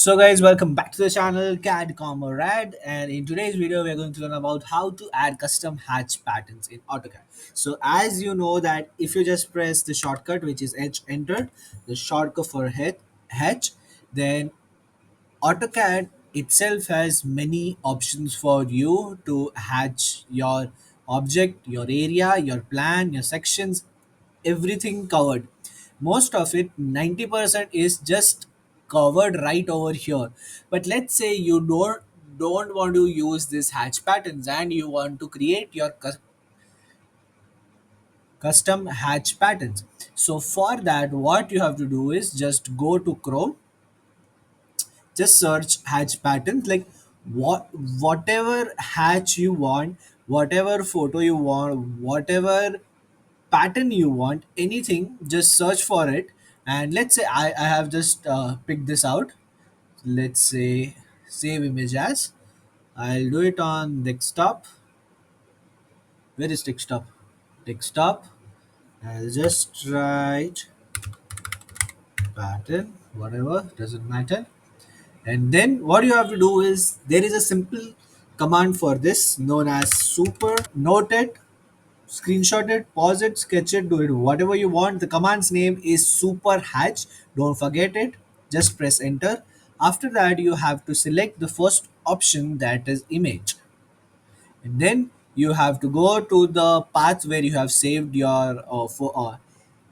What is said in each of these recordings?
So guys, welcome back to the channel CAD Comrade, and in today's video we are going to learn about how to add custom hatch patterns in AutoCAD. So as you know that if you just press the shortcut which is H enter, the shortcut for hatch, then AutoCAD itself has many options for you to hatch your object, your area, your plan, your sections, everything covered. Most of it, 90% is just covered right over here. But let's say you don't want to use this hatch patterns and you want to create your custom hatch patterns. So for that, what you have to do is just go to Chrome, just search hatch patterns, like whatever hatch you want, whatever photo you want, whatever pattern you want, anything, just search for it. And let's say I have just picked this out. Let's say save image as, I'll do it on desktop. Where is desktop? I'll just write pattern, whatever, doesn't matter. And then what you have to do is there is a simple command for this known as super. Note it, screenshot it, pause it, sketch it, do it whatever you want. The command's name is super hatch. Don't forget it. Just press enter. After that you have to select the first option, that is image, and then you have to go to the path where you have saved your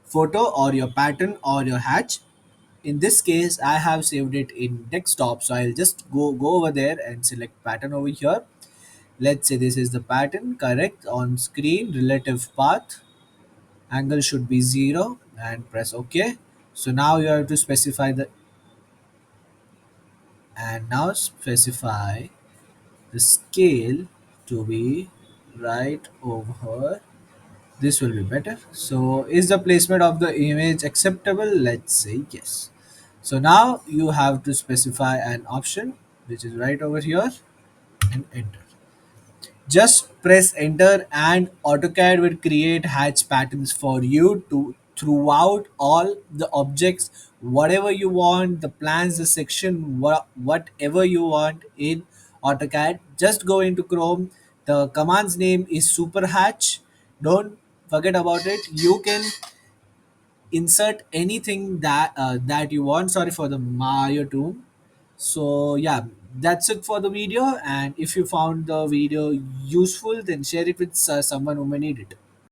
photo or your pattern or your hatch. In this case I have saved it in desktop, so I'll just go over there and select pattern over here. Let's say this is the pattern, correct, on screen, relative path, angle should be 0, and press ok. So now you have to specify the, and now specify the scale to be right over here. This will be better. So is the placement of the image acceptable? Let's say yes. So now you have to specify an option which is right over here and enter. Just press enter and AutoCAD will create hatch patterns for you to throughout all the objects, whatever you want, the plans, the section, whatever you want in AutoCAD. Just go into Chrome. The command's name is super hatch. Don't forget about it. You can insert anything that you want. Sorry for the Mario too. So yeah, that's it for the video, and if you found the video useful, then share it with someone who may need it.